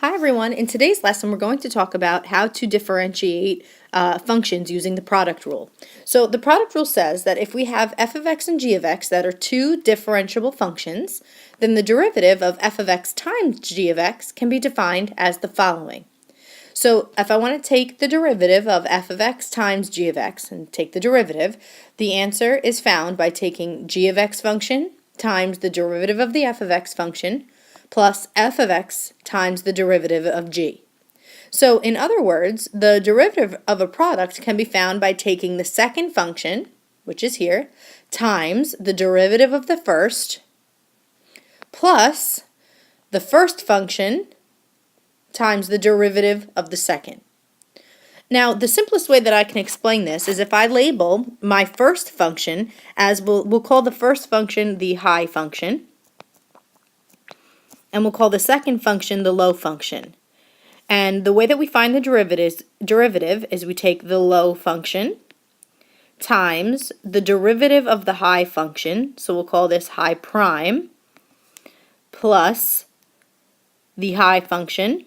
Hi everyone, in today's lesson we're going to talk about how to differentiate functions using the product rule. So the product rule says that if we have f of x and g of x that are two differentiable functions, then the derivative of f of x times g of x can be defined as the following. So if I want to take the derivative of f of x times g of x and take the derivative, the answer is found by taking g of x function times the derivative of the f of x function plus f of x times the derivative of g. So in other words, the derivative of a product can be found by taking the second function, which is here, times the derivative of the first, plus the first function times the derivative of the second. Now, the simplest way that I can explain this is if I label my first function as, we'll call the first function the high function, and we'll call the second function the low function. And the way that we find the derivative is we take the low function times the derivative of the high function, so we'll call this high prime, plus the high function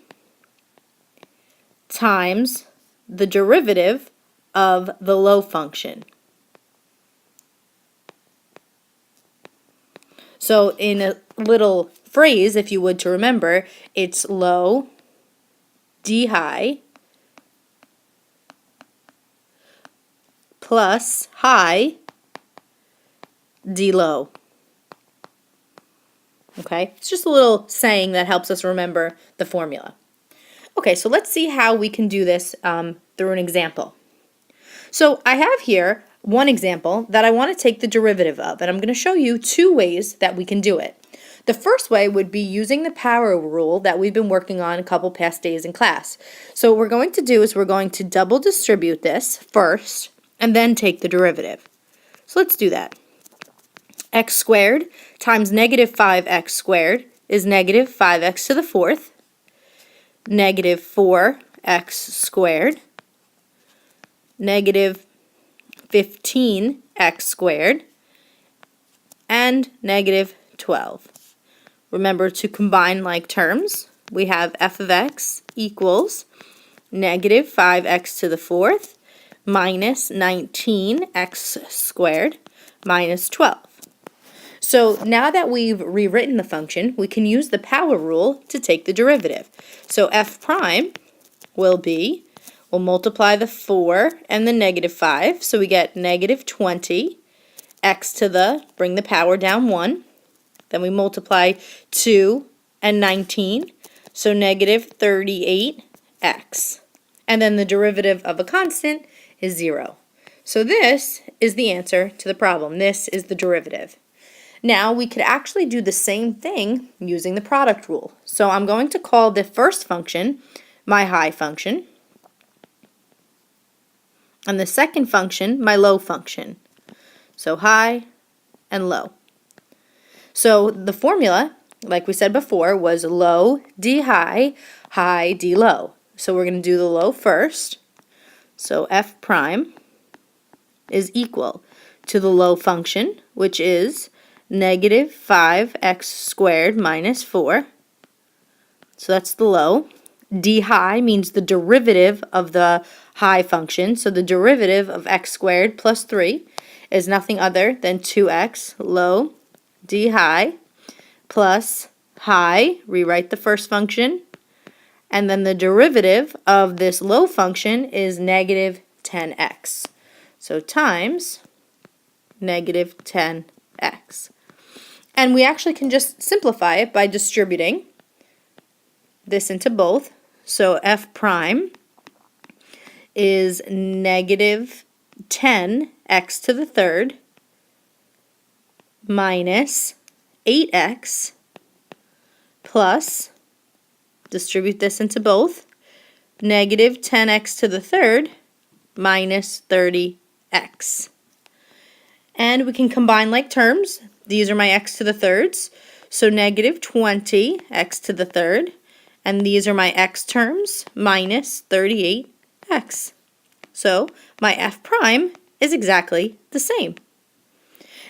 times the derivative of the low function. So in a little phrase, if you would to remember, it's low d high plus high d low. Okay, it's just a little saying that helps us remember the formula. Okay, so let's see how we can do this through an example. So I have here one example that I want to take the derivative of, and I'm going to show you two ways that we can do it. The first way would be using the power rule that we've been working on a couple past days in class. So what we're going to do is we're going to double distribute this first and then take the derivative. So let's do that. X squared times negative 5x squared is negative 5x to the fourth, negative 4x squared, negative 15x squared, and negative 12. Remember to combine like terms. We have f of x equals negative 5x to the fourth minus 19x squared minus 12. So now that we've rewritten the function, we can use the power rule to take the derivative. So f prime will be, we'll multiply the 4 and the negative 5, so we get negative 20 x to the, bring the power down 1. Then we multiply 2 and 19, so negative 38x. And then the derivative of a constant is 0. So this is the answer to the problem. This is the derivative. Now we could actually do the same thing using the product rule. So I'm going to call the first function my high function, and the second function my low function. So high and low. So the formula, like we said before, was low d high, high d low. So we're going to do the low first. So f prime is equal to the low function, which is negative 5x squared minus 4. So that's the low. D high means the derivative of the high function. So the derivative of x squared plus 3 is nothing other than 2x low d high plus high, rewrite the first function, and then the derivative of this low function is negative 10x. So times negative 10x. And we actually can just simplify it by distributing this into both. So f prime is negative 10x to the third minus 8x plus, distribute this into both, negative 10x to the third minus 30x. And we can combine like terms. These are my x to the thirds, so negative 20x to the third, and these are my x terms, minus 38x. So my f prime is exactly the same.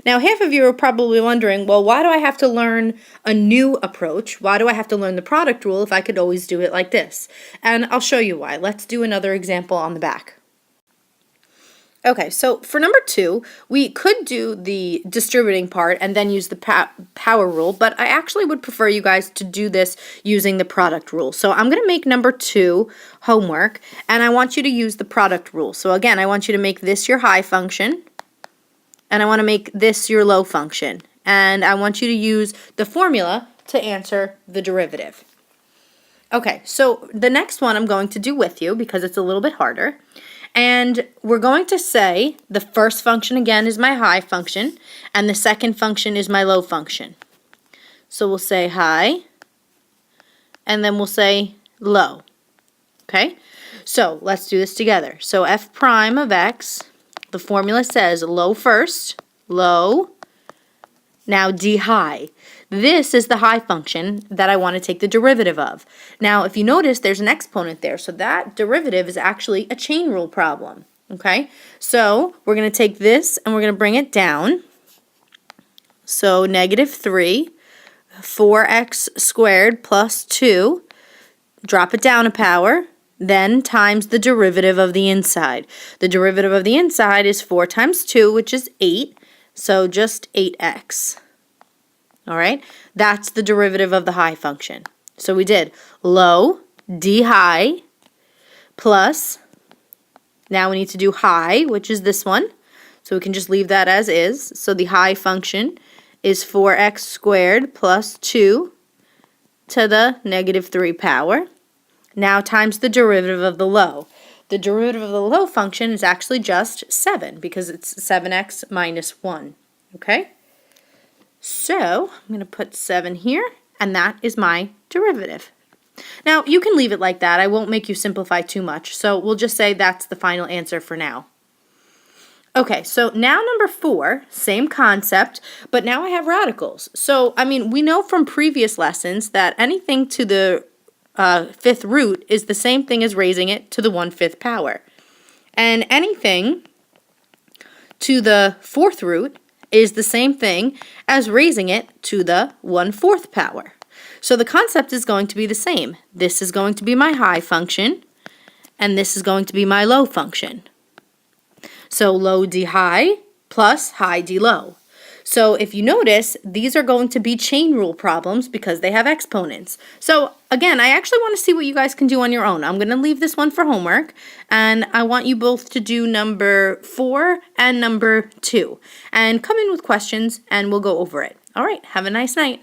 Now, half of you are probably wondering, well, why do I have to learn a new approach? Why do I have to learn the product rule if I could always do it like this? And I'll show you why. Let's do another example on the back. Okay, so for number 2, we could do the distributing part and then use the power rule, but I actually would prefer you guys to do this using the product rule. So I'm going to make number 2 homework, and I want you to use the product rule. So again, I want you to make this your high function, and I want to make this your low function. And I want you to use the formula to answer the derivative. Okay, so the next one I'm going to do with you because it's a little bit harder. And we're going to say the first function again is my high function, and the second function is my low function. So we'll say high, and then we'll say low. Okay, so let's do this together. So f prime of x, the formula says low first, low, now d high. This is the high function that I want to take the derivative of. Now, if you notice, there's an exponent there, so that derivative is actually a chain rule problem. Okay, so we're going to take this and we're going to bring it down. So negative 3, 4x squared plus 2, drop it down a power, then times the derivative of the inside. The derivative of the inside is 4 times 2, which is 8, so just 8x. All right, that's the derivative of the high function. So we did low, d high, plus, now we need to do high, which is this one. So we can just leave that as is. So the high function is 4x squared plus 2 to the negative 3 power. Now times the derivative of the low. The derivative of the low function is actually just 7 because it's 7x minus 1. Okay? So I'm going to put 7 here, and that is my derivative. Now, you can leave it like that. I won't make you simplify too much, so we'll just say that's the final answer for now. Okay, so now number 4, same concept, but now I have radicals. So, I mean, we know from previous lessons that anything to the 5th root is the same thing as raising it to the 1/5 power. And anything to the 4th root is the same thing as raising it to the 1/4 power. So the concept is going to be the same. This is going to be my high function, and this is going to be my low function. So low d high plus high d low. So if you notice, these are going to be chain rule problems because they have exponents. So again, I actually want to see what you guys can do on your own. I'm going to leave this one for homework, and I want you both to do number 4 and number 2. And come in with questions, and we'll go over it. All right, have a nice night.